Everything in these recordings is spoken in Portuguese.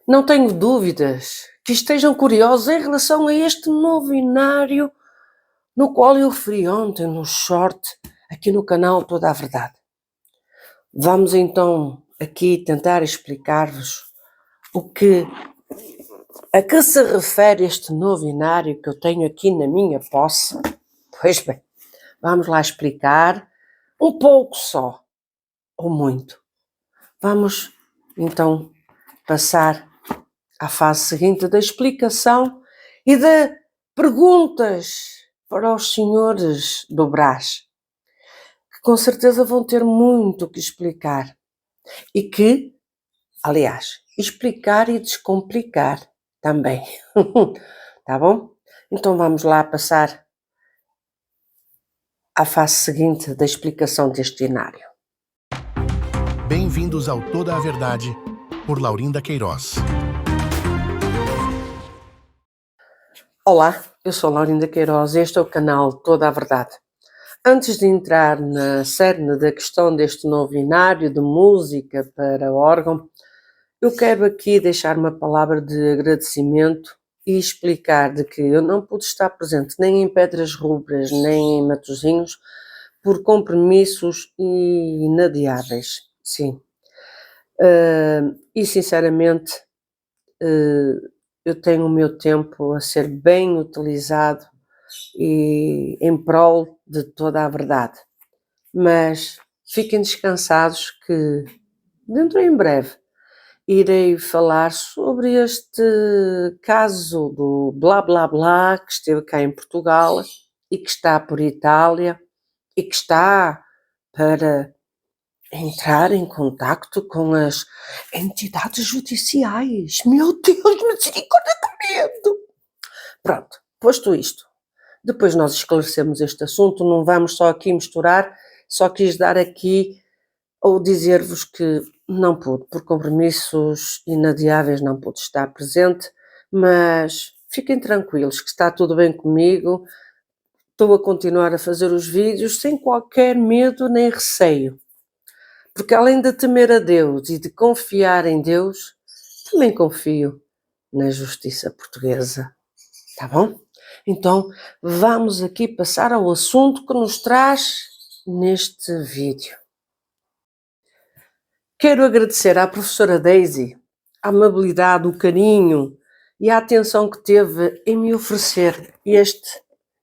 Não tenho dúvidas que estejam curiosos em relação a este novo inário no qual eu referi ontem no short aqui no canal Toda a Verdade. Vamos então aqui tentar explicar-vos a que se refere este novo inário que eu tenho aqui na minha posse. Pois bem, vamos lá explicar um pouco só, ou muito. Vamos então passar à fase seguinte da explicação e de perguntas para os senhores do Brás, que com certeza vão ter muito que explicar e que, aliás, explicar e descomplicar também. Tá bom? Então vamos lá passar à fase seguinte da explicação deste inário. Bem-vindos ao Toda a Verdade, por Laurinda Queiroz. Olá, eu sou Laurinda Queiroz, este é o canal Toda a Verdade. Antes de entrar na cerne da questão deste novo inário de música para órgão, eu quero aqui deixar uma palavra de agradecimento e explicar de que eu não pude estar presente nem em Pedras Rubras, nem em Matosinhos, por compromissos inadiáveis, sim. E sinceramente, eu tenho o meu tempo a ser bem utilizado e em prol de toda a verdade. Mas fiquem descansados que dentro em breve irei falar sobre este caso do blá blá blá que esteve cá em Portugal e que está por Itália e que está para entrar em contacto com as entidades judiciais. Meu Deus, misericórdia, que medo! Pronto, posto isto, depois nós esclarecemos este assunto, não vamos só aqui misturar, só quis dar aqui ou dizer-vos que não pude, por compromissos inadiáveis não pude estar presente, mas fiquem tranquilos que está tudo bem comigo, estou a continuar a fazer os vídeos sem qualquer medo nem receio, porque além de temer a Deus e de confiar em Deus, também confio na justiça portuguesa, tá bom? Então, vamos aqui passar ao assunto que nos traz neste vídeo. Quero agradecer à professora Daisy a amabilidade, o carinho e a atenção que teve em me oferecer este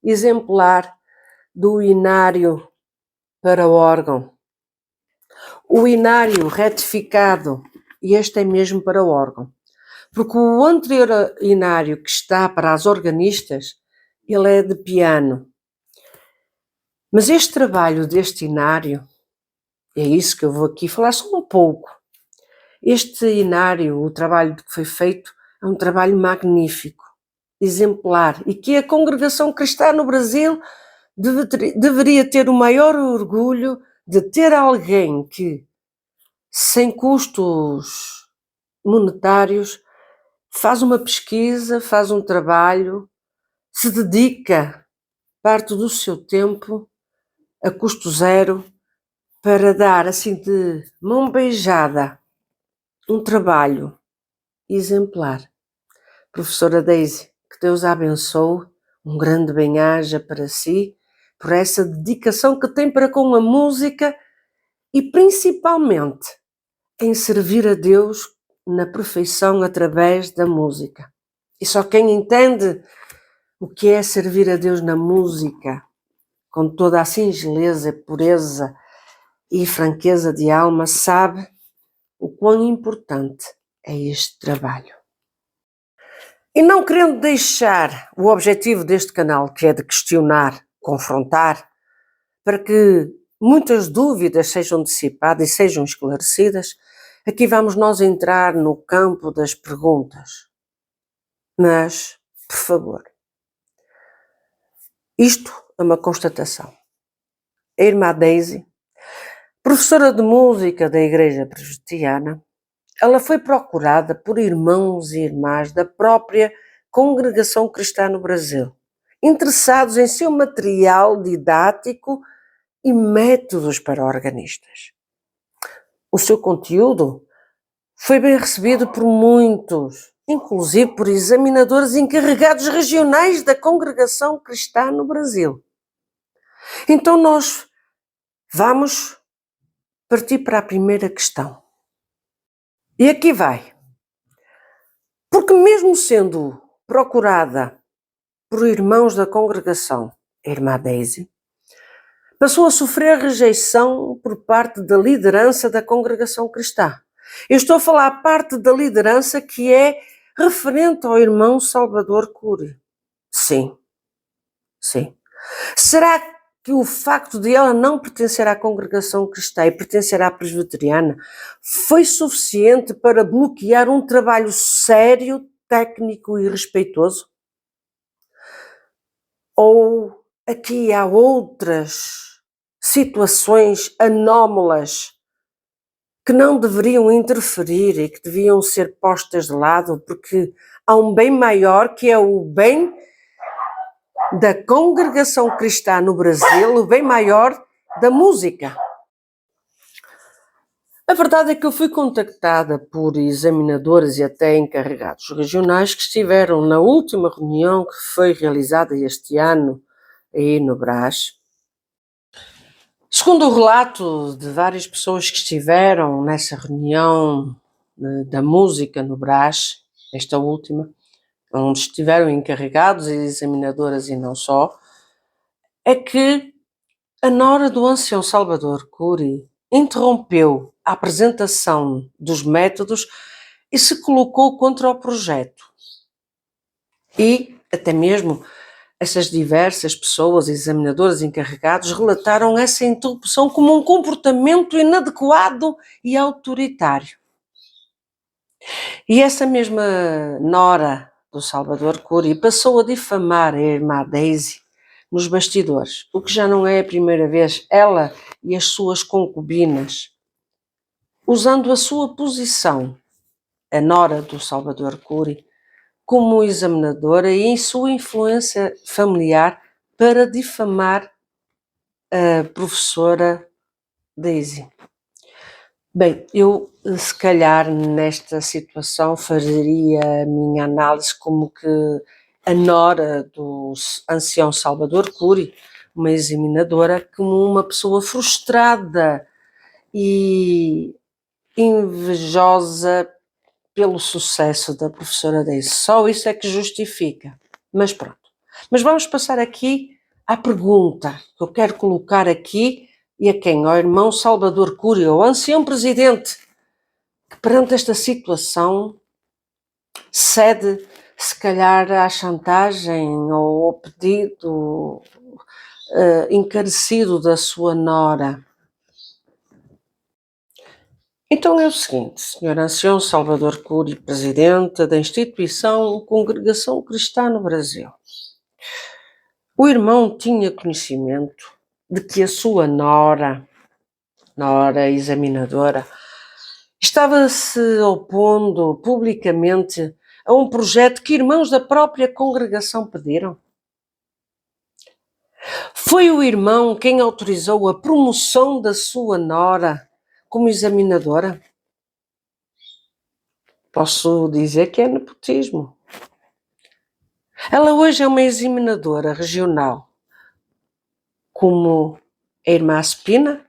exemplar do inário para órgão. O inário retificado, e este é mesmo para órgão, porque o anterior inário que está para as organistas, ele é de piano. Mas este trabalho deste inário, é isso que eu vou aqui falar só um pouco. Este inário, o trabalho que foi feito, é um trabalho magnífico, exemplar, e que a congregação cristã no Brasil deveria ter o maior orgulho de ter alguém que, sem custos monetários, faz uma pesquisa, faz um trabalho, se dedica parte do seu tempo a custo zero para dar assim de mão beijada um trabalho exemplar. Professora Daisy, que Deus a abençoe, um grande bem-aja para si, por essa dedicação que tem para com a música e principalmente em servir a Deus na perfeição através da música. E só quem entende o que é servir a Deus na música, com toda a singeleza, pureza e franqueza de alma, sabe o quão importante é este trabalho. E não querendo deixar o objetivo deste canal, que é de questionar, confrontar, para que muitas dúvidas sejam dissipadas e sejam esclarecidas, aqui vamos nós entrar no campo das perguntas. Mas, por favor, isto é uma constatação. A irmã Daisy, professora de música da Igreja Presbiteriana, ela foi procurada por irmãos e irmãs da própria congregação cristã no Brasil, interessados em seu material didático e métodos para organistas. O seu conteúdo Foi bem recebido por muitos, inclusive por examinadores encarregados regionais da Congregação Cristã no Brasil. Então nós vamos partir para a primeira questão. E aqui vai. Porque mesmo sendo procurada por irmãos da congregação, a irmã Daisy, passou a sofrer rejeição por parte da liderança da congregação cristã. Eu estou a falar a parte da liderança que é referente ao irmão Salvador Cury. Sim. Será que o facto de ela não pertencer à congregação cristã e pertencer à presbiteriana foi suficiente para bloquear um trabalho sério, técnico e respeitoso? Ou aqui há outras situações anómalas que não deveriam interferir e que deviam ser postas de lado, porque há um bem maior que é o bem da congregação cristã no Brasil, o bem maior da música. A verdade é que eu fui contactada por examinadores e até encarregados regionais que estiveram na última reunião que foi realizada este ano aí no Brás. Segundo o relato de várias pessoas que estiveram nessa reunião da música no Brás, esta última, onde estiveram encarregados e examinadoras e não só, é que a nora do ancião Salvador Cury interrompeu a apresentação dos métodos e se colocou contra o projeto. E até mesmo essas diversas pessoas, examinadoras encarregados, relataram essa interrupção como um comportamento inadequado e autoritário. E essa mesma nora do Salvador Cury passou a difamar a irmã Daisy nos bastidores, o que já não é a primeira vez, ela e as suas concubinas, usando a sua posição, a nora do Salvador Cury, como examinadora e em sua influência familiar para difamar a professora Daisy. Bem, eu se calhar nesta situação faria a minha análise como que a nora do ancião Salvador Cury, uma examinadora, como uma pessoa frustrada e invejosa pelo sucesso da professora Daisy. Só isso é que justifica. Mas pronto. Mas vamos passar aqui à pergunta que eu quero colocar aqui e a quem? Ao irmão Salvador Cury, ao ancião presidente, que perante esta situação cede se calhar à chantagem ou ao pedido encarecido da sua nora. Então é o seguinte, Sr. Ancião Salvador Cury, presidente da instituição Congregação Cristã no Brasil. O irmão tinha conhecimento de que a sua nora examinadora, estava-se opondo publicamente a um projeto que irmãos da própria congregação pediram. Foi o irmão quem autorizou a promoção da sua nora como examinadora? Posso dizer que é nepotismo. Ela hoje é uma examinadora regional, como a irmã Spina,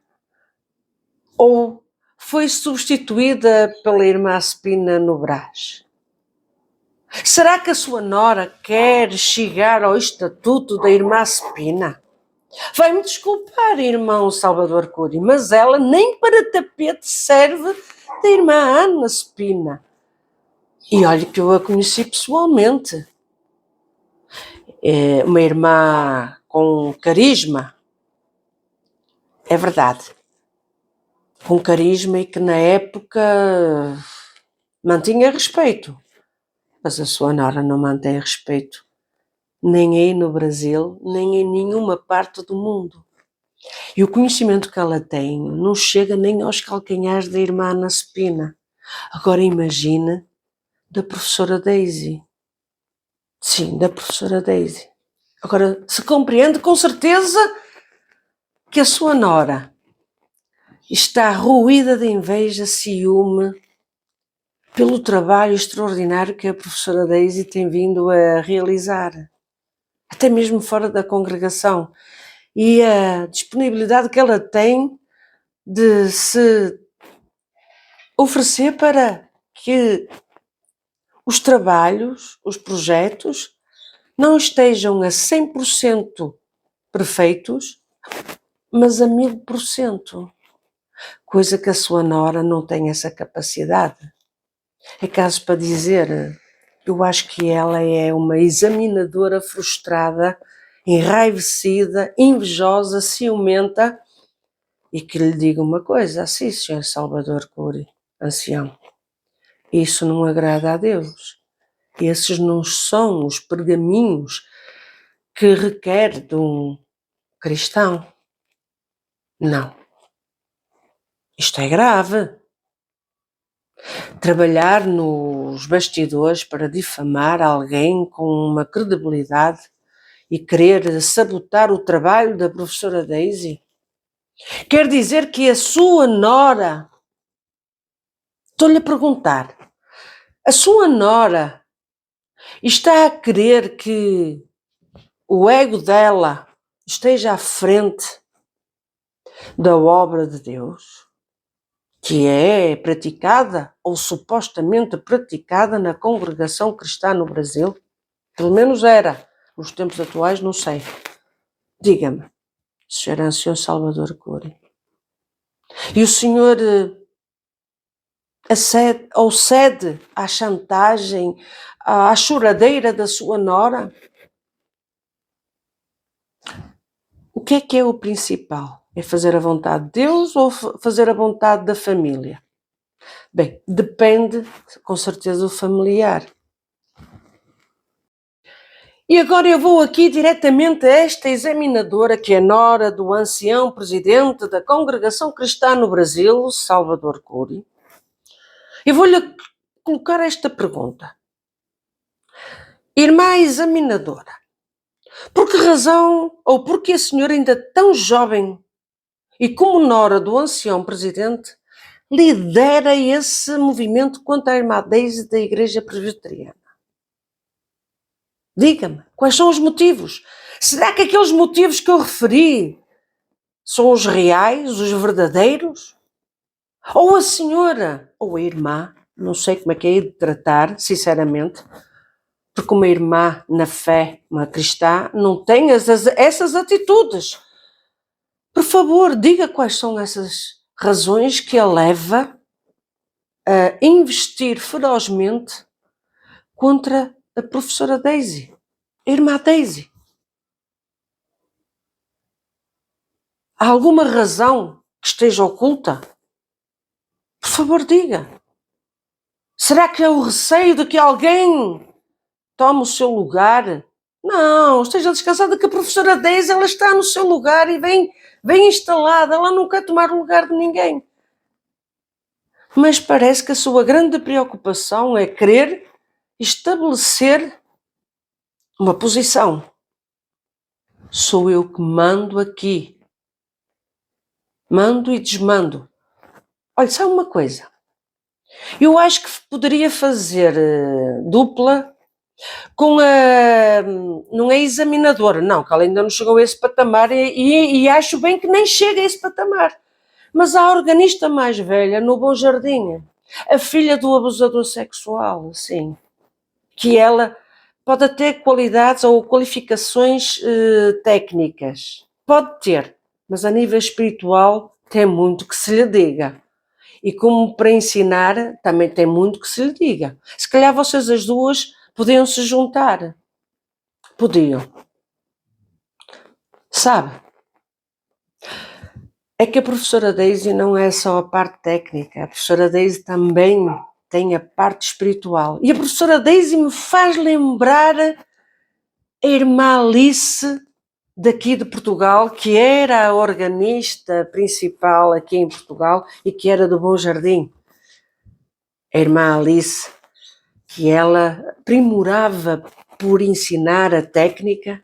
ou foi substituída pela irmã Spina no Brás? Será que a sua nora quer chegar ao estatuto da irmã Spina? Vai-me desculpar, irmão Salvador Cury, mas ela nem para tapete serve da irmã Ana Spina. E olha que eu a conheci pessoalmente. É uma irmã com carisma. É verdade. Com carisma e que na época mantinha respeito. Mas a sua nora não mantém respeito. Nem aí no Brasil, nem em nenhuma parte do mundo. E o conhecimento que ela tem não chega nem aos calcanhares da irmã Ana Spina. Agora imagina da professora Daisy. Sim, da professora Daisy. Agora, se compreende com certeza que a sua nora está ruída de inveja, ciúme pelo trabalho extraordinário que a professora Daisy tem vindo a realizar, até mesmo fora da congregação, e a disponibilidade que ela tem de se oferecer para que os trabalhos, os projetos, não estejam a 100% perfeitos, mas a 1000%, coisa que a sua nora não tem essa capacidade. É caso para dizer, eu acho que ela é uma examinadora frustrada, enraivecida, invejosa, ciumenta, e que lhe diga uma coisa, assim, Sr. Salvador Cury, ancião, isso não agrada a Deus. Esses não são os pergaminhos que requer de um cristão. Não. Isto é grave. Trabalhar nos bastidores para difamar alguém com uma credibilidade e querer sabotar o trabalho da professora Daisy, quer dizer que a sua nora, estou-lhe a perguntar, a sua nora está a querer que o ego dela esteja à frente da obra de Deus, que é praticada ou supostamente praticada na congregação cristã no Brasil? Pelo menos era. Nos tempos atuais, não sei. Diga-me, Sr. Ancião Salvador Cury. E o senhor cede à chantagem, à choradeira da sua nora? O que é o principal? É fazer a vontade de Deus ou fazer a vontade da família? Bem, depende, com certeza, do familiar. E agora eu vou aqui diretamente a esta examinadora, que é nora do ancião presidente da Congregação Cristã no Brasil, Salvador Cury. E vou-lhe colocar esta pergunta. Irmã examinadora, por que razão ou por que a senhora ainda tão jovem e como nora do ancião presidente lidera esse movimento contra a irmã Daisy da Igreja Presbiteriana? Diga-me, quais são os motivos? Será que aqueles motivos que eu referi são os reais, os verdadeiros? Ou a senhora, ou a irmã, não sei como é que é de tratar, sinceramente, porque uma irmã na fé, uma cristã, não tem essas atitudes. Por favor, diga quais são essas razões que a leva a investir ferozmente contra a professora Daisy, a irmã Daisy. Há alguma razão que esteja oculta? Por favor, diga. Será que é o receio de que alguém tome o seu lugar? Não, esteja descansada que a professora Daisy, ela está no seu lugar e bem instalada, ela não quer tomar o lugar de ninguém. Mas parece que a sua grande preocupação é querer estabelecer uma posição. Sou eu que mando aqui. Mando e desmando. Olha, sabe uma coisa? Eu acho que poderia fazer dupla com a... Não é examinadora, não, que ela ainda não chegou a esse patamar e acho bem que nem chega a esse patamar. Mas a organista mais velha no Bom Jardim, a filha do abusador sexual, sim, que ela pode ter qualidades ou qualificações técnicas. Pode ter, mas a nível espiritual tem muito que se lhe diga. E como para ensinar, também tem muito que se lhe diga. Se calhar vocês as duas podiam se juntar. Podiam. Sabe? É que a professora Daisy não é só a parte técnica. A professora Daisy também tem a parte espiritual. E a professora Daisy me faz lembrar a irmã Alice daqui de Portugal, que era a organista principal aqui em Portugal e que era do Bom Jardim. A irmã Alice, que ela primorava por ensinar a técnica,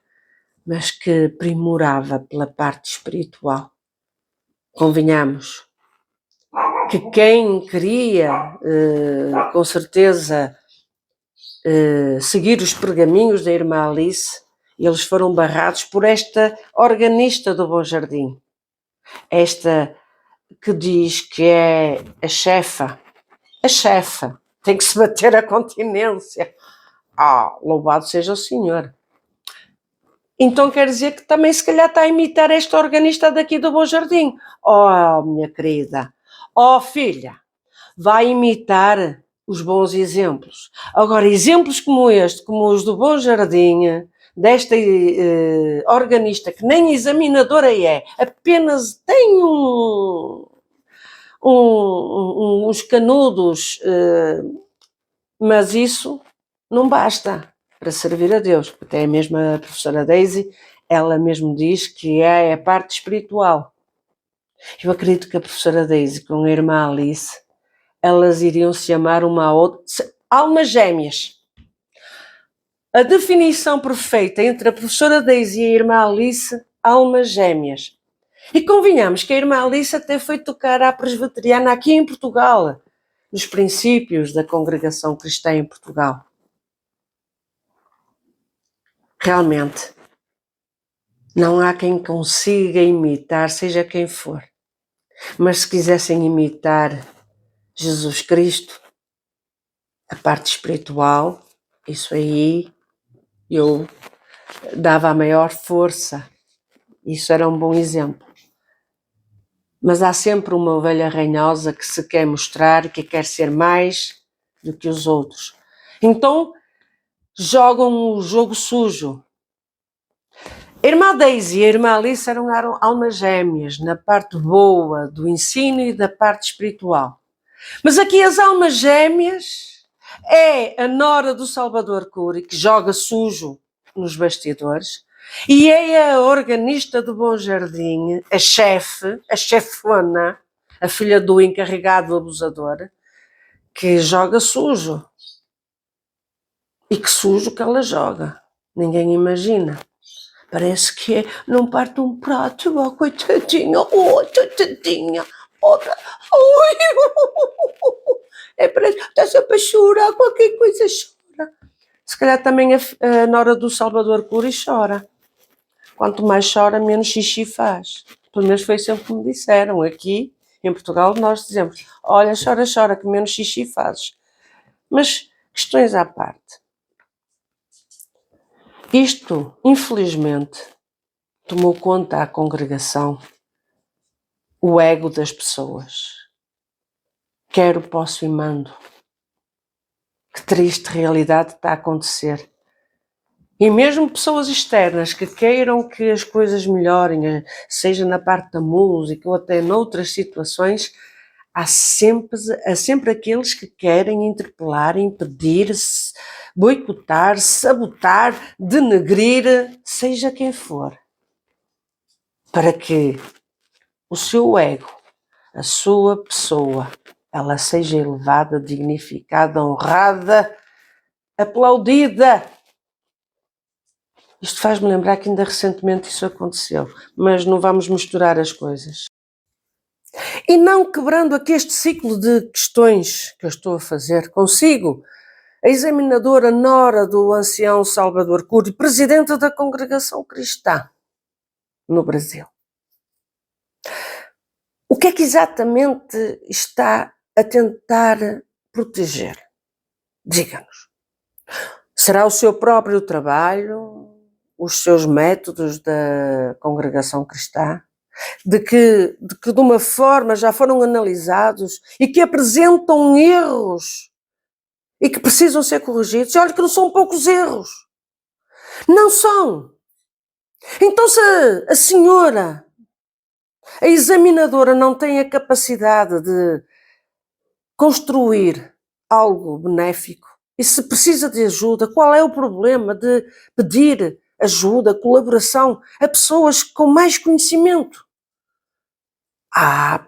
mas que primorava pela parte espiritual. Convenhamos, que quem queria, com certeza, seguir os pergaminhos da irmã Alice, eles foram barrados por esta organista do Bom Jardim, esta que diz que é a chefa, tem que se bater a continência. Louvado seja o Senhor. Então quer dizer que também se calhar está a imitar esta organista daqui do Bom Jardim. Minha querida, filha, vai imitar os bons exemplos. Agora, exemplos como este, como os do Bom Jardim, desta organista que nem examinadora é, apenas tem uns canudos, mas isso não basta para servir a Deus. Até a mesma professora Daisy, ela mesmo diz que é a parte espiritual. Eu acredito que a professora Daisy com a irmã Alice, elas iriam se amar uma a outra, almas gêmeas. A definição perfeita entre a professora Daisy e a irmã Alice, almas gêmeas. E convenhamos que a irmã Alice até foi tocar à presbiteriana aqui em Portugal, nos princípios da congregação cristã em Portugal. Realmente, não há quem consiga imitar, seja quem for. Mas se quisessem imitar Jesus Cristo, a parte espiritual, isso aí eu dava a maior força. Isso era um bom exemplo. Mas há sempre uma ovelha ranhosa que se quer mostrar, que quer ser mais do que os outros. Então, jogam o jogo sujo. A irmã Daisy e a irmã Alice eram almas gêmeas na parte boa do ensino e da parte espiritual. Mas aqui as almas gêmeas é a nora do Salvador Cury, que joga sujo nos bastidores, e é a organista do Bom Jardim, a chefona, a filha do encarregado do abusador, que joga sujo. E que sujo que ela joga. Ninguém imagina. Parece que é, não parte um prato, coitadinha, tadinha, parece, está sempre a chorar, qualquer coisa chora. Se calhar também a nora do Salvador Cury chora. Quanto mais chora, menos xixi faz. Pelo menos foi sempre como disseram. Aqui, em Portugal, nós dizemos, olha, chora, que menos xixi fazes. Mas, questões à parte. Isto, infelizmente, tomou conta à congregação o ego das pessoas. Quero, posso e mando. Que triste realidade está a acontecer. E mesmo pessoas externas que queiram que as coisas melhorem, seja na parte da música ou até noutras situações, há sempre aqueles que querem interpelar, impedir, boicotar, sabotar, denegrir, seja quem for, para que o seu ego, a sua pessoa, ela seja elevada, dignificada, honrada, aplaudida. Isto faz-me lembrar que ainda recentemente isso aconteceu, mas não vamos misturar as coisas. E não quebrando aqui este ciclo de questões que eu estou a fazer consigo, a examinadora nora do ancião Salvador Cury, presidente da Congregação Cristã no Brasil. O que é que exatamente está a tentar proteger? Diga-nos. Será o seu próprio trabalho, os seus métodos da Congregação Cristã, de que de uma forma já foram analisados e que apresentam erros e que precisam ser corrigidos? E olha que não são poucos erros. Não são. Então se a senhora, a examinadora, não tem a capacidade de construir algo benéfico, e se precisa de ajuda, qual é o problema de pedir ajuda, colaboração a pessoas com mais conhecimento?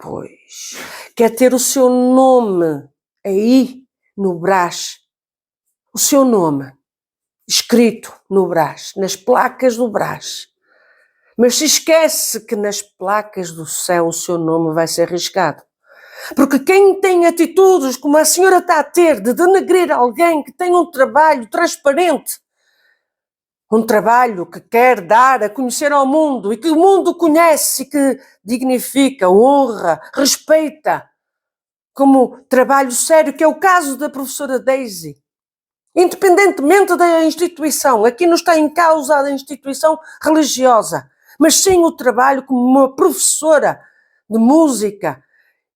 Pois, quer ter o seu nome aí no brás, o seu nome escrito no brás, nas placas do brás. Mas se esquece que nas placas do céu o seu nome vai ser riscado. Porque quem tem atitudes como a senhora está a ter de denegrir alguém que tem um trabalho transparente, um trabalho que quer dar a conhecer ao mundo e que o mundo conhece e que dignifica, honra, respeita como trabalho sério, que é o caso da professora Daisy. Independentemente da instituição, aqui não está em causa a instituição religiosa, mas sim o trabalho como uma professora de música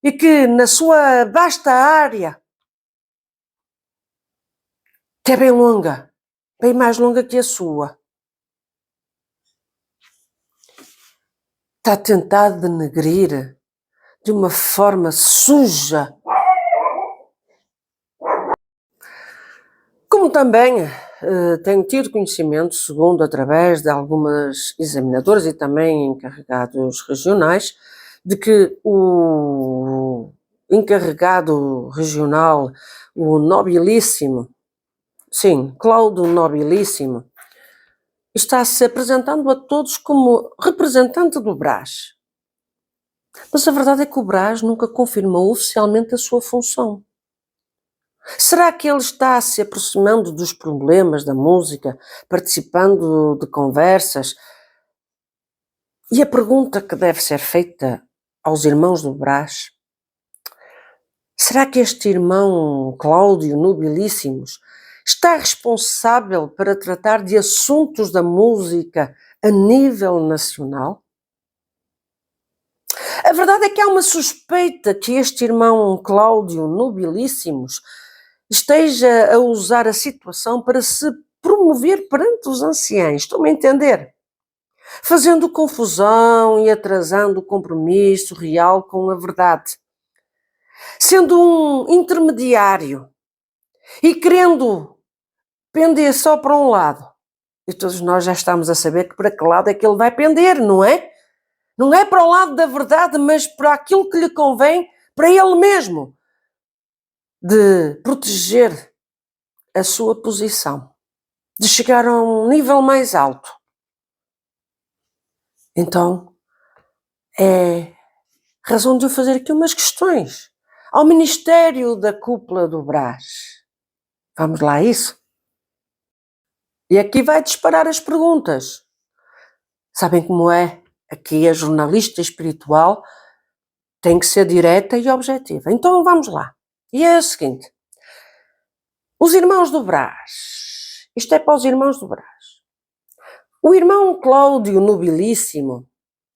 e que na sua vasta área, que é bem longa, bem mais longa que a sua, está a tentar denegrir de uma forma suja. Como também tenho tido conhecimento, segundo através de algumas examinadoras e também encarregados regionais, de que o encarregado regional, o Nobilíssimo, sim, Cláudio Nobilíssimo, está-se apresentando a todos como representante do Brás. Mas a verdade é que o Brás nunca confirmou oficialmente a sua função. Será que ele está se aproximando dos problemas da música, participando de conversas? E a pergunta que deve ser feita aos irmãos do Brás: será que este irmão Cláudio Nobilíssimos está responsável para tratar de assuntos da música a nível nacional? A verdade é que há uma suspeita que este irmão Cláudio Nobilíssimos esteja a usar a situação para se promover perante os anciães, estão-me a entender? Fazendo confusão e atrasando o compromisso real com a verdade. Sendo um intermediário e querendo pender só para um lado. E todos nós já estamos a saber que para que lado é que ele vai pender, não é? Não é para o lado da verdade, mas para aquilo que lhe convém para ele mesmo, de proteger a sua posição, de chegar a um nível mais alto. Então, é razão de eu fazer aqui umas questões ao Ministério da Cúpula do Brás. Vamos lá a isso? E aqui vai disparar as perguntas. Sabem como é? Aqui a jornalista espiritual tem que ser direta e objetiva. Então vamos lá. E é o seguinte. Os irmãos do Brás. Isto é para os irmãos do Brás. O irmão Cláudio Nobilíssimo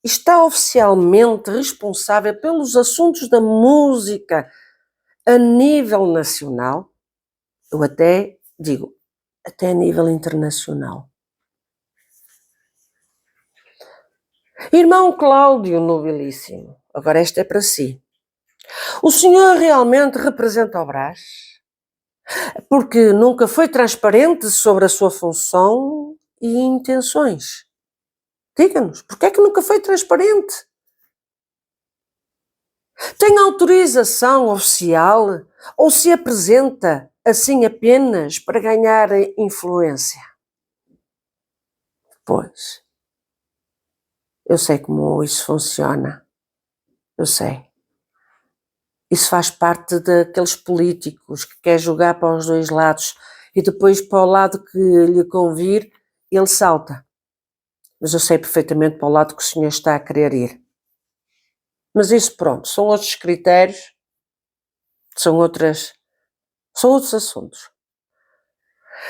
está oficialmente responsável pelos assuntos da música a nível nacional, eu até digo, até a nível internacional. Irmão Cláudio Nobilíssimo, agora esta é para si. O senhor realmente representa o Brás? Porque nunca foi transparente sobre a sua função e intenções. Diga-nos, porque é que nunca foi transparente? Tem autorização oficial ou se apresenta assim apenas para ganhar influência? Pois, eu sei como isso funciona. Eu sei. Isso faz parte daqueles políticos que quer jogar para os dois lados e depois para o lado que lhe convir, ele salta. Mas eu sei perfeitamente para o lado que o senhor está a querer ir. Mas isso pronto, são outros critérios, são outros assuntos.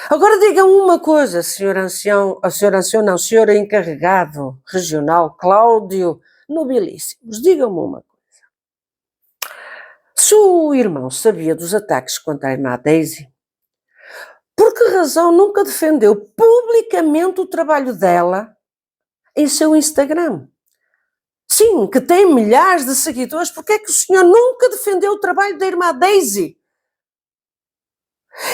Agora diga-me uma coisa, senhor senhor encarregado regional, Cláudio Nobilíssimos, diga-me uma coisa. Se o irmão sabia dos ataques contra a irmã Daisy, por que razão nunca defendeu publicamente o trabalho dela em seu Instagram? Sim, que tem milhares de seguidores, porque é que o senhor nunca defendeu o trabalho da irmã Daisy?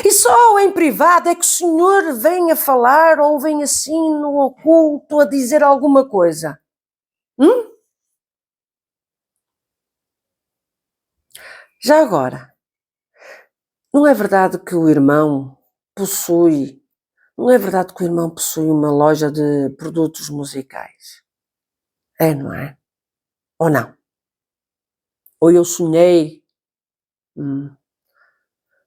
E só em privado é que o senhor vem a falar ou vem assim no oculto a dizer alguma coisa? Já agora, não é verdade que o irmão não é verdade que o irmão possui uma loja de produtos musicais? É, não é? Ou não? Ou eu sonhei?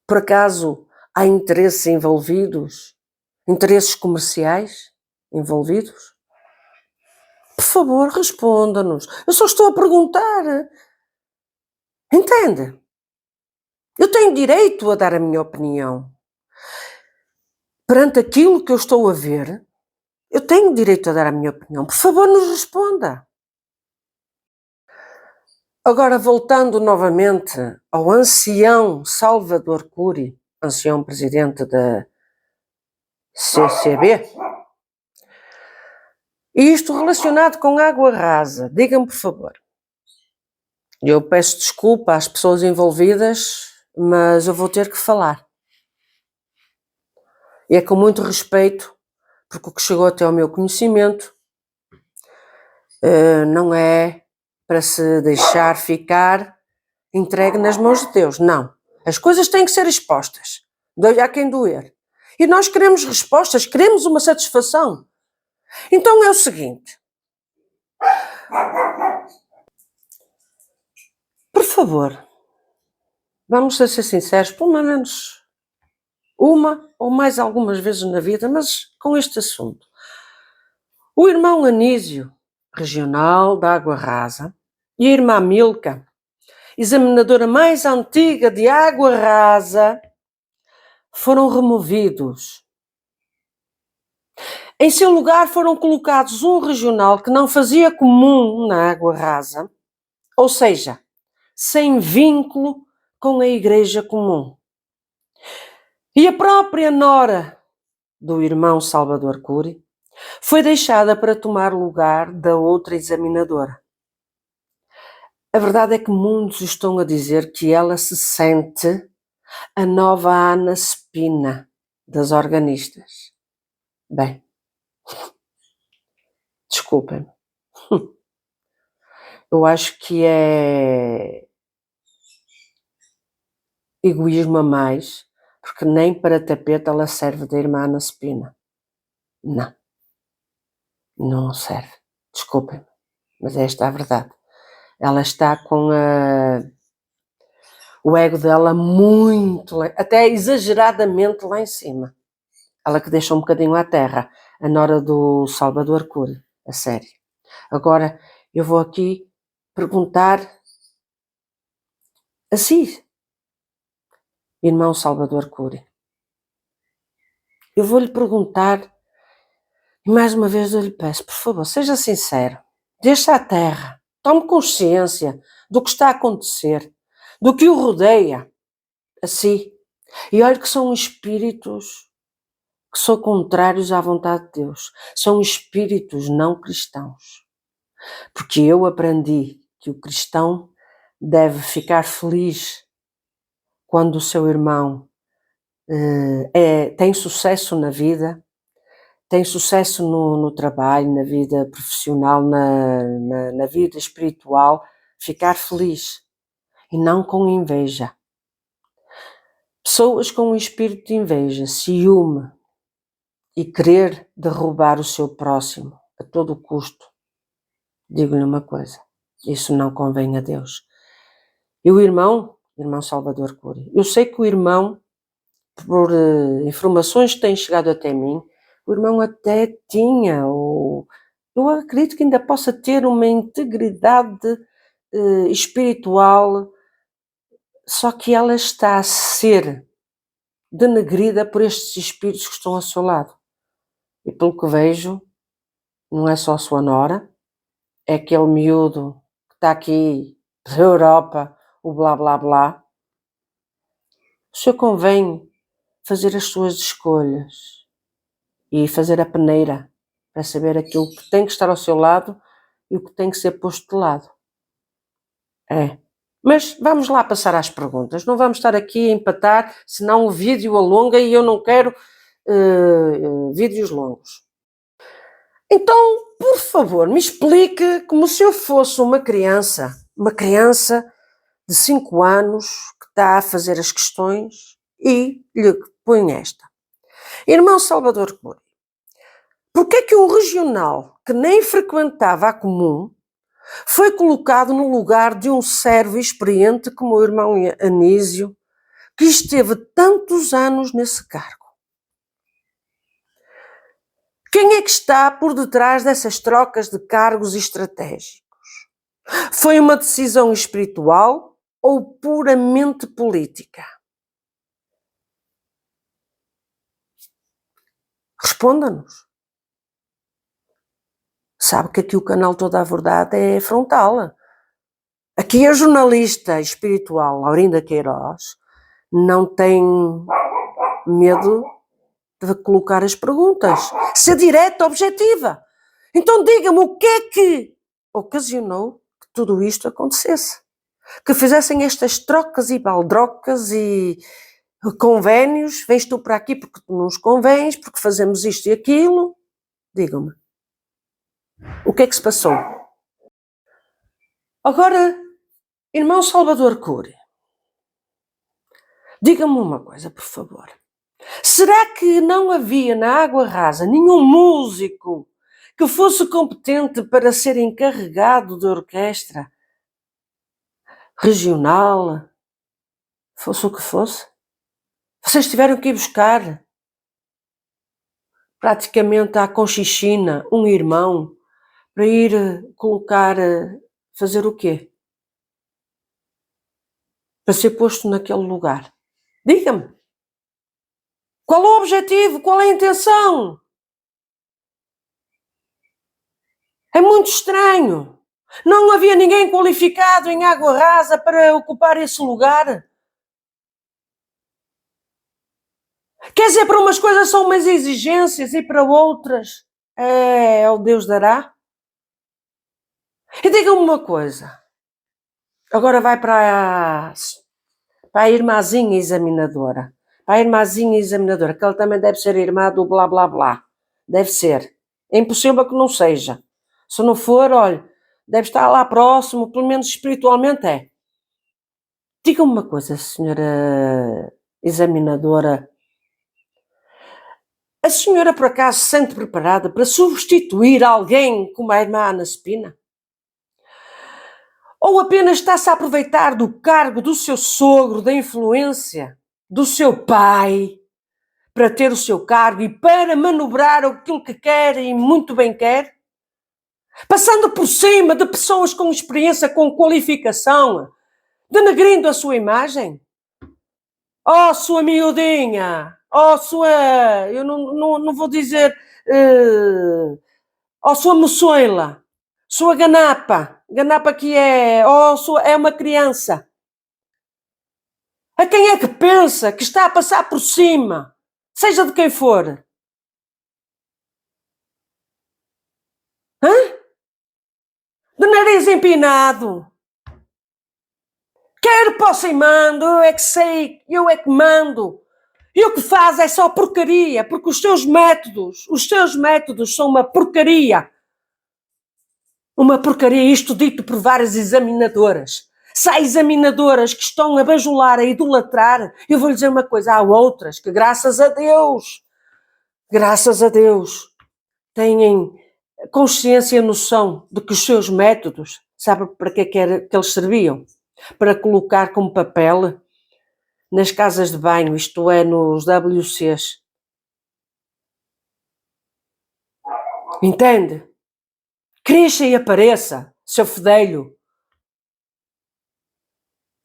Por acaso há interesses envolvidos? Interesses comerciais envolvidos? Por favor, responda-nos. Eu só estou a perguntar. Entende? Eu tenho direito a dar a minha opinião. Perante aquilo que eu estou a ver, eu tenho direito a dar a minha opinião. Por favor, nos responda. Agora, voltando novamente ao ancião Salvador Cury, ancião presidente da CCB, e isto relacionado com água rasa, diga-me por favor. Eu peço desculpa às pessoas envolvidas, mas eu vou ter que falar. E é com muito respeito, porque o que chegou até ao meu conhecimento não é para se deixar ficar entregue nas mãos de Deus. Não. As coisas têm que ser expostas. Doe a quem doer. E nós queremos respostas, queremos uma satisfação. Então é o seguinte. Por favor, vamos ser sinceros, pelo menos uma ou mais algumas vezes na vida, mas com este assunto. O irmão Anísio, regional da Água Rasa, e a irmã Milka, examinadora mais antiga de Água Rasa, foram removidos. Em seu lugar foram colocados um regional que não fazia comum na Água Rasa, ou seja, sem vínculo com a Igreja comum. E a própria nora do irmão Salvador Cury foi deixada para tomar lugar da outra examinadora. A verdade é que muitos estão a dizer que ela se sente a nova Ana Spina das organistas. Bem, desculpem-me. Eu acho que é egoísmo a mais, porque nem para tapete ela serve da irmã Ana Spina. Não serve. Desculpem-me, mas esta é a verdade. Ela está com o ego dela muito, até exageradamente lá em cima. Ela que deixa um bocadinho à terra, a nora do Salvador Cury, a sério. Agora, eu vou aqui perguntar a si, irmão Salvador Cury. Eu vou-lhe perguntar, e mais uma vez eu lhe peço, por favor, seja sincero, deixe à terra, tome consciência do que está a acontecer, do que o rodeia, a si. E olhe que são espíritos que são contrários à vontade de Deus. São espíritos não cristãos. Porque eu aprendi que o cristão deve ficar feliz quando o seu irmão tem sucesso na vida, tem sucesso no trabalho, na vida profissional, na vida espiritual, ficar feliz e não com inveja. Pessoas com um espírito de inveja, ciúme e querer derrubar o seu próximo a todo custo, digo-lhe uma coisa, isso não convém a Deus. E o irmão Salvador Cury, eu sei que o irmão, por informações que têm chegado até mim, o irmão até tinha, ou eu acredito que ainda possa ter uma integridade espiritual, só que ela está a ser denegrida por estes espíritos que estão ao seu lado. E pelo que vejo, não é só a sua nora, é aquele miúdo que está aqui da Europa, o blá blá blá. O senhor convém fazer as suas escolhas e fazer a peneira para saber aquilo que tem que estar ao seu lado e o que tem que ser posto de lado. Mas vamos lá passar às perguntas. Não vamos estar aqui a empatar, senão o vídeo alonga e eu não quero vídeos longos. Então, por favor, me explique como se eu fosse uma criança de 5 anos que está a fazer as questões e lhe põe esta. Irmão Salvador Cury, porquê é que um regional que nem frequentava a comum Foi colocado no lugar de um servo experiente como o irmão Anísio, que esteve tantos anos nesse cargo. Quem é que está por detrás dessas trocas de cargos estratégicos? Foi uma decisão espiritual ou puramente política? Responda-nos. Sabe que aqui o canal Toda a Verdade é frontal. Aqui a jornalista espiritual Laurinda Queiroz não tem medo de colocar as perguntas, ser direta, objetiva. Então diga-me o que é que ocasionou que tudo isto acontecesse, que fizessem estas trocas e baldrocas e convénios, vens tu para aqui porque tu nos convens, porque fazemos isto e aquilo. Digam-me, o que é que se passou? Agora, irmão Salvador Cury, diga-me uma coisa, por favor. Será que não havia na Água Rasa nenhum músico que fosse competente para ser encarregado de orquestra regional, fosse o que fosse? Vocês tiveram que ir buscar praticamente à Conchichina um irmão para ir colocar, fazer o quê? Para ser posto naquele lugar. Diga-me. Qual é o objetivo? Qual é a intenção? É muito estranho. Não havia ninguém qualificado em Água Rasa para ocupar esse lugar? Quer dizer, para umas coisas são umas exigências e para outras é o Deus dará? E diga-me uma coisa. Agora vai para a irmãzinha examinadora. Para a irmãzinha examinadora, que ela também deve ser irmã do blá blá blá. Deve ser. É impossível que não seja. Se não for, olha, deve estar lá próximo, pelo menos espiritualmente é. Diga-me uma coisa, senhora examinadora. A senhora por acaso se sente preparada para substituir alguém como a irmã Ana Spina? Ou apenas está-se a aproveitar do cargo do seu sogro, da influência do seu pai, para ter o seu cargo e para manobrar aquilo que quer e muito bem quer? Passando por cima de pessoas com experiência, com qualificação, denegrindo a sua imagem? Oh, sua miudinha! Oh, sua... Eu não vou dizer... oh, sua moçoila! Sua ganapa! Ganapa que é... Oh, é uma criança! A quem é que pensa que está a passar por cima? Seja de quem for. Hã? De nariz empinado. Quero, posso e mando, eu é que sei, eu é que mando. E o que faz é só porcaria, porque os teus métodos são uma porcaria. Uma porcaria, isto dito por várias examinadoras. Se há examinadoras que estão a bajular, a idolatrar, eu vou lhe dizer uma coisa, há outras que, graças a Deus, têm consciência e noção de que os seus métodos, sabe para que eles serviam? Para colocar como papel nas casas de banho, isto é, nos WCs. Entende? Cresça e apareça, seu fedelho.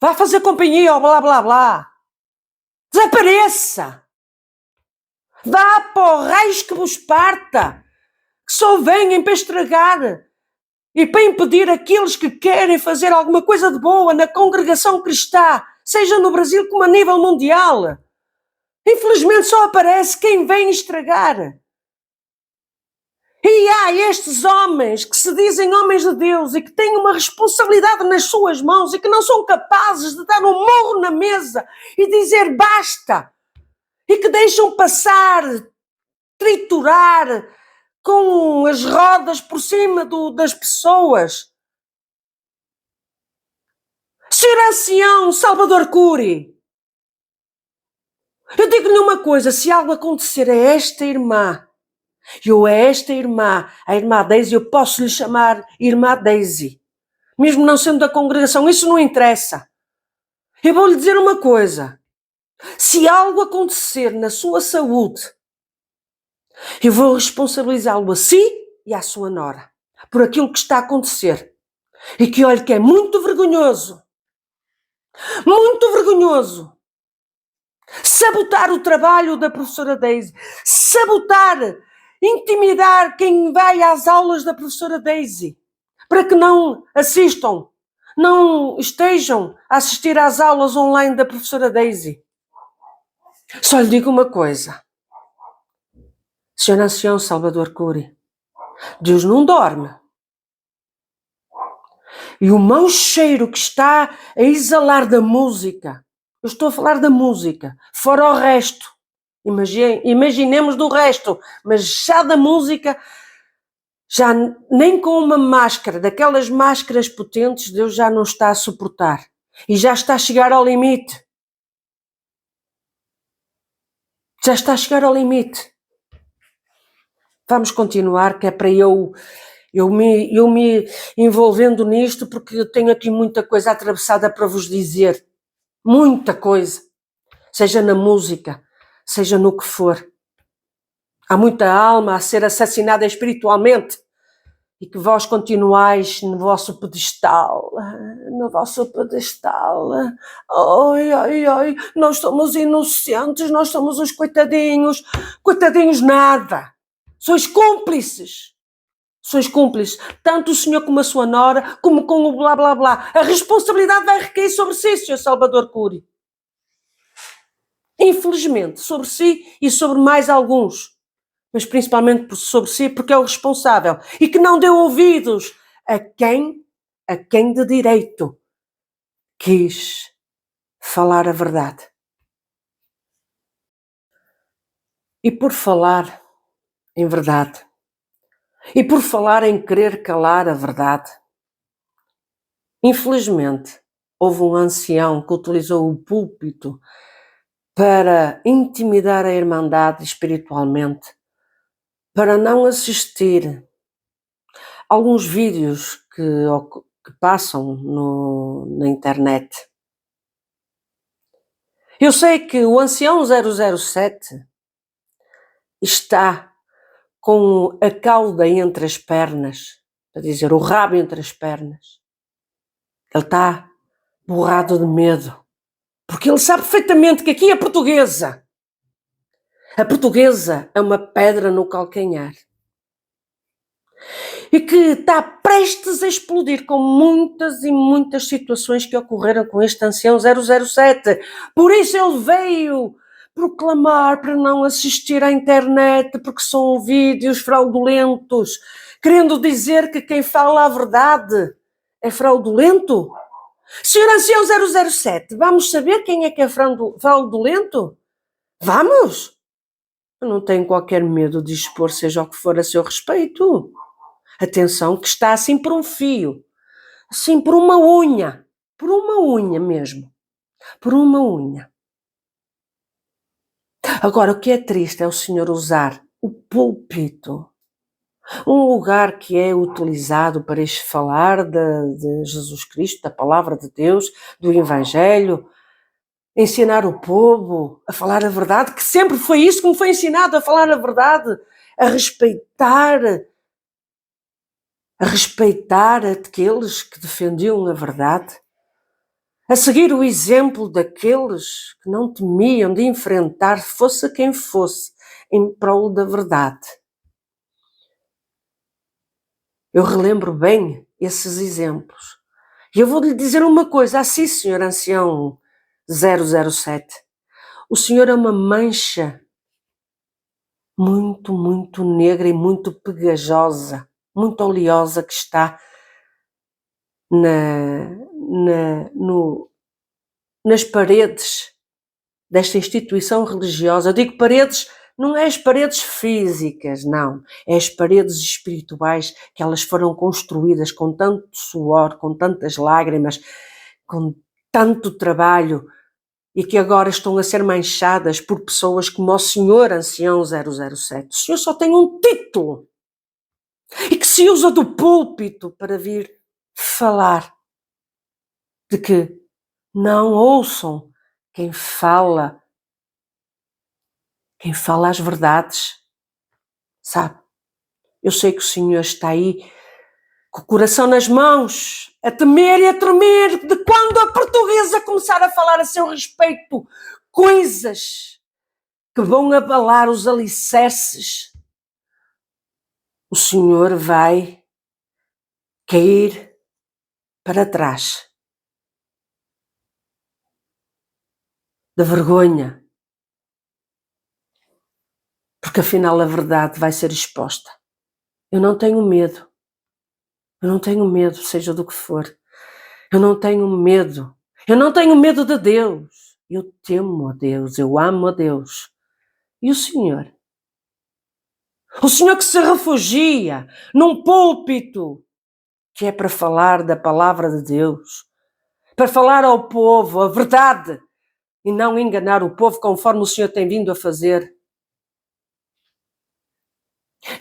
Vá fazer companhia ao blá blá blá. Desapareça. Vá para o raios que vos parta. Que só venham para estragar e para impedir aqueles que querem fazer alguma coisa de boa na congregação cristã, seja no Brasil como a nível mundial. Infelizmente só aparece quem vem estragar. E há estes homens que se dizem homens de Deus e que têm uma responsabilidade nas suas mãos e que não são capazes de dar um murro na mesa e dizer basta. E que deixam passar, triturar com as rodas por cima das pessoas. Senhor ancião Salvador Cury, eu digo-lhe uma coisa, se algo acontecer a esta irmã, a irmã Daisy, eu posso lhe chamar irmã Daisy, mesmo não sendo da congregação, isso não interessa. Eu vou lhe dizer uma coisa. Se algo acontecer na sua saúde, eu vou responsabilizá-lo a si e à sua nora por aquilo que está a acontecer. E que olhe que é muito vergonhoso sabotar o trabalho da professora Daisy, sabotar, intimidar quem vai às aulas da professora Daisy, para que não assistam, não estejam a assistir às aulas online da professora Daisy. Só lhe digo uma coisa, Sr. Ancião Salvador Cury, Deus não dorme. E o mau cheiro que está a exalar da música, eu estou a falar da música, fora o resto, imaginemos do resto, mas já da música, já nem com uma máscara, daquelas máscaras potentes, Deus já não está a suportar. E já está a chegar ao limite. Já está a chegar ao limite. Vamos continuar, que é para eu me envolvendo nisto, porque eu tenho aqui muita coisa atravessada para vos dizer. Muita coisa. Seja na música, seja no que for. Há muita alma a ser assassinada espiritualmente e que vós continuais no vosso pedestal. Ai, nós somos inocentes, nós somos os coitadinhos. Coitadinhos nada. Sois cúmplices. Tanto o senhor como a sua nora, como com o blá blá blá. A responsabilidade vai recair sobre si, Sr. Salvador Cury. Infelizmente, sobre si e sobre mais alguns. Mas principalmente sobre si, porque é o responsável. E que não deu ouvidos a quem de direito quis falar a verdade. E por falar em verdade, e por falar em querer calar a verdade, infelizmente, houve um ancião que utilizou o púlpito para intimidar a Irmandade espiritualmente, para não assistir a alguns vídeos que passam na internet. Eu sei que o ancião 007 está com a cauda entre as pernas, a dizer, o rabo entre as pernas. Ele está borrado de medo, porque ele sabe perfeitamente que aqui a portuguesa é uma pedra no calcanhar. E que está prestes a explodir com muitas e muitas situações que ocorreram com este ancião 007. Por isso ele veio proclamar para não assistir à internet, porque são vídeos fraudulentos, querendo dizer que quem fala a verdade é fraudulento. Senhor ancião 007, vamos saber quem é que é fraudulento? Vamos! Eu não tenho qualquer medo de expor seja o que for a seu respeito. Atenção, que está assim por um fio, assim por uma unha mesmo, por uma unha. Agora, o que é triste é o senhor usar o púlpito, um lugar que é utilizado para falar de Jesus Cristo, da palavra de Deus, do Evangelho, ensinar o povo a falar a verdade, que sempre foi isso que me foi ensinado, a falar a verdade, a respeitar aqueles que defendiam a verdade, a seguir o exemplo daqueles que não temiam de enfrentar, fosse quem fosse, em prol da verdade. Eu relembro bem esses exemplos. E eu vou-lhe dizer uma coisa, assim, senhor ancião 007, o senhor é uma mancha muito, muito negra e muito pegajosa, muito oleosa que está nas paredes desta instituição religiosa. Eu digo paredes, não é as paredes físicas, não. É as paredes espirituais que elas foram construídas com tanto suor, com tantas lágrimas, com tanto trabalho e que agora estão a ser manchadas por pessoas como o senhor ancião 007. O senhor só tem um título e que se usa do púlpito para vir falar de que não ouçam quem fala as verdades, sabe? Eu sei que o Senhor está aí com o coração nas mãos, a temer e a tremer de quando a portuguesa começar a falar a seu respeito coisas que vão abalar os alicerces. O Senhor vai cair para trás da vergonha, porque afinal a verdade vai ser exposta. Eu não tenho medo. Eu não tenho medo, seja do que for. Eu não tenho medo. Eu não tenho medo de Deus. Eu temo a Deus, eu amo a Deus. E o Senhor? O Senhor que se refugia num púlpito que é para falar da palavra de Deus, para falar ao povo a verdade e não enganar o povo conforme o Senhor tem vindo a fazer.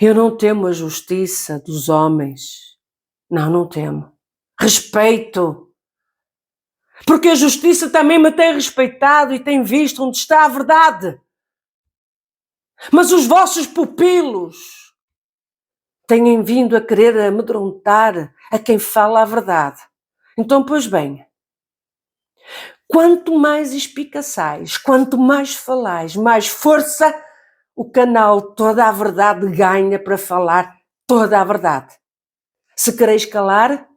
Eu não temo a justiça dos homens. Não temo. Respeito. Porque a justiça também me tem respeitado e tem visto onde está a verdade. Mas os vossos pupilos têm vindo a querer amedrontar a quem fala a verdade. Então, pois bem, quanto mais espicaçais, quanto mais falais, mais força o canal Toda a Verdade ganha para falar toda a verdade. Se quereis calar,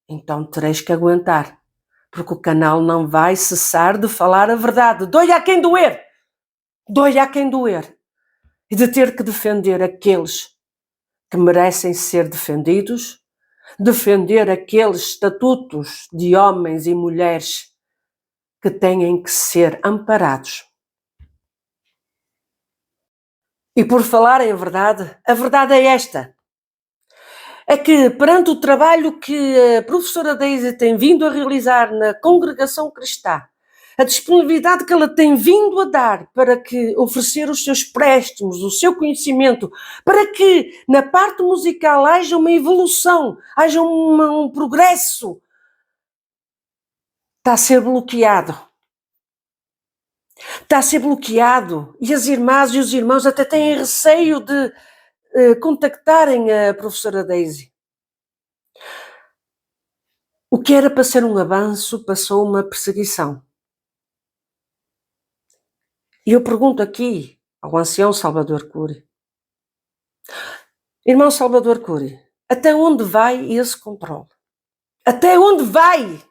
então tereis que aguentar, porque o canal não vai cessar de falar a verdade. Doia a quem doer! Doia a quem doer! E de ter que defender aqueles que merecem ser defendidos, defender aqueles estatutos de homens e mulheres que têm que ser amparados. E por falar em verdade, a verdade é esta. É que perante o trabalho que a professora Daisy tem vindo a realizar na congregação cristã, a disponibilidade que ela tem vindo a dar para que oferecer os seus préstimos, o seu conhecimento, para que na parte musical haja uma evolução, haja um progresso, está a ser bloqueado. Está a ser bloqueado e as irmãs e os irmãos até têm receio de contactarem a professora Daisy. O que era para ser um avanço passou uma perseguição. E eu pergunto aqui ao ancião Salvador Cury: irmão Salvador Cury, até onde vai esse controle? Até onde vai?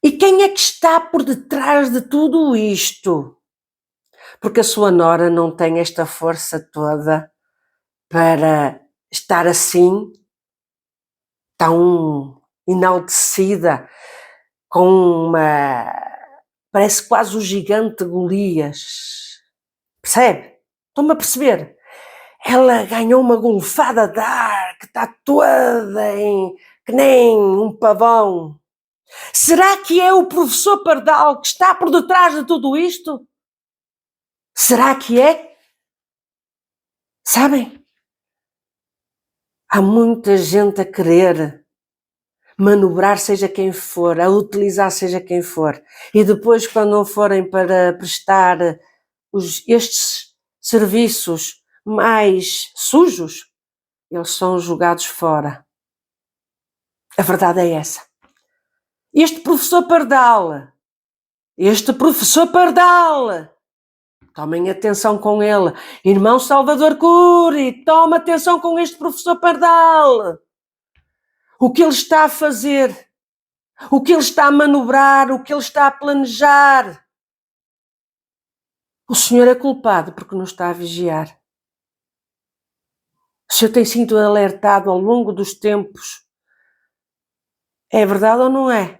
E quem é que está por detrás de tudo isto? Porque a sua nora não tem esta força toda para estar assim, tão enaltecida, com uma... parece quase o gigante Golias. Percebe? Estão-me a perceber? Ela ganhou uma golfada de ar que está toda que nem um pavão. Será que é o professor Pardal que está por detrás de tudo isto? Será que é? Sabem? Há muita gente a querer manobrar seja quem for, a utilizar seja quem for. E depois, quando não forem para prestar estes serviços mais sujos, eles são jogados fora. A verdade é essa. Este professor Pardal, tomem atenção com ele. Irmão Salvador Cury, toma atenção com este professor Pardal. O que ele está a fazer, o que ele está a manobrar, o que ele está a planejar. O Senhor é culpado porque não está a vigiar. O Senhor tem sido alertado ao longo dos tempos. É verdade ou não é?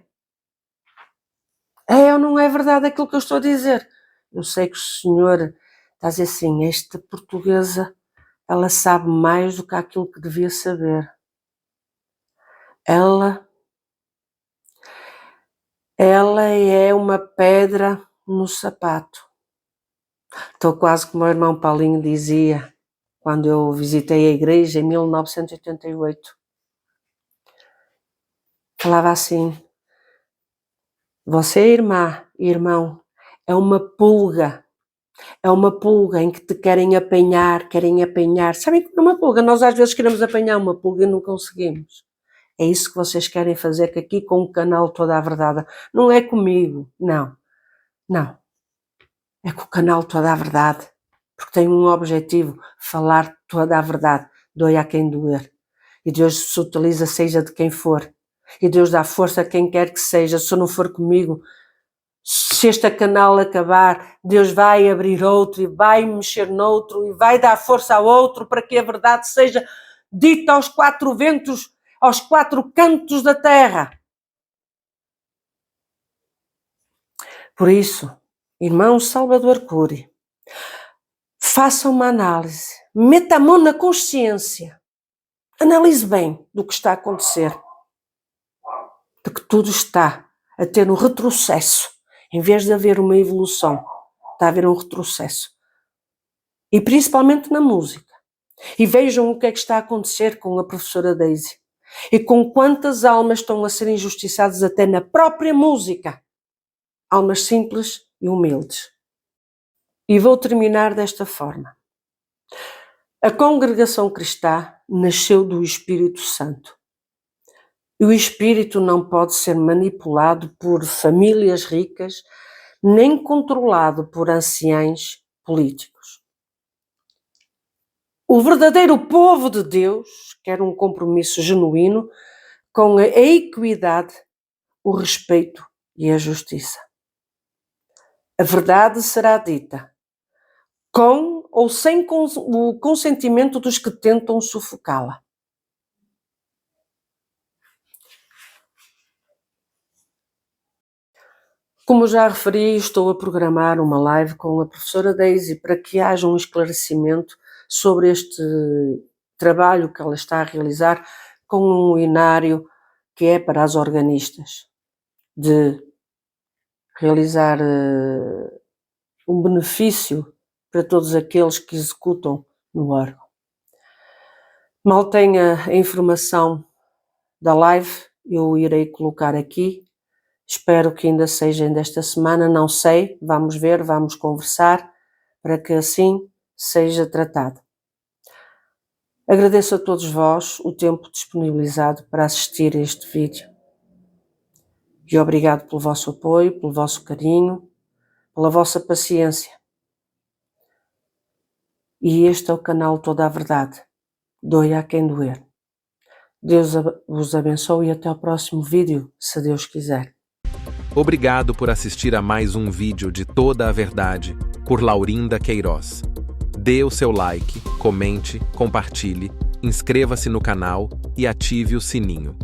É ou não é verdade aquilo que eu estou a dizer? Eu sei que o Senhor está a dizer assim, esta portuguesa, ela sabe mais do que aquilo que devia saber. Ela é uma pedra no sapato. Estou quase como o irmão Paulinho dizia, quando eu visitei a igreja em 1988. falava assim: você, irmã e irmão, é uma pulga em que te querem apanhar. Sabem que é uma pulga? Nós às vezes queremos apanhar uma pulga e não conseguimos. É isso que vocês querem fazer aqui com o canal Toda a Verdade. Não é comigo, não. É com o canal Toda a Verdade. Porque tem um objetivo: falar toda a verdade, doia a quem doer. E Deus se utiliza seja de quem for. E Deus dá força a quem quer que seja. Se não for comigo, se este canal acabar, Deus vai abrir outro e vai mexer noutro e vai dar força a outro para que a verdade seja dita aos 4 ventos, aos 4 cantos da terra. Por isso, irmão Salvador Cury, faça uma análise, meta a mão na consciência, analise bem do que está a acontecer, de que tudo está a ter um retrocesso, em vez de haver uma evolução, está a haver um retrocesso. E principalmente na música. E vejam o que é que está a acontecer com a professora Daisy. E com quantas almas estão a ser injustiçadas até na própria música. Almas simples e humildes. E vou terminar desta forma. A congregação cristã nasceu do Espírito Santo. E o Espírito não pode ser manipulado por famílias ricas, nem controlado por anciães políticos. O verdadeiro povo de Deus quer um compromisso genuíno com a equidade, o respeito e a justiça. A verdade será dita com ou sem o consentimento dos que tentam sufocá-la. Como já referi, estou a programar uma live com a professora Daisy para que haja um esclarecimento sobre este trabalho que ela está a realizar com um inário que é para as organistas, de realizar um benefício para todos aqueles que executam no órgão. Mal tenha a informação da live, eu irei colocar aqui. Espero que ainda seja desta semana, não sei, vamos ver, vamos conversar, para que assim seja tratado. Agradeço a todos vós o tempo disponibilizado para assistir a este vídeo. E obrigado pelo vosso apoio, pelo vosso carinho, pela vossa paciência. E este é o canal Toda a Verdade. Doia a quem doer. Deus vos abençoe e até ao próximo vídeo, se Deus quiser. Obrigado por assistir a mais um vídeo de Toda a Verdade, por Laurinda Queiroz. Dê o seu like, comente, compartilhe, inscreva-se no canal e ative o sininho.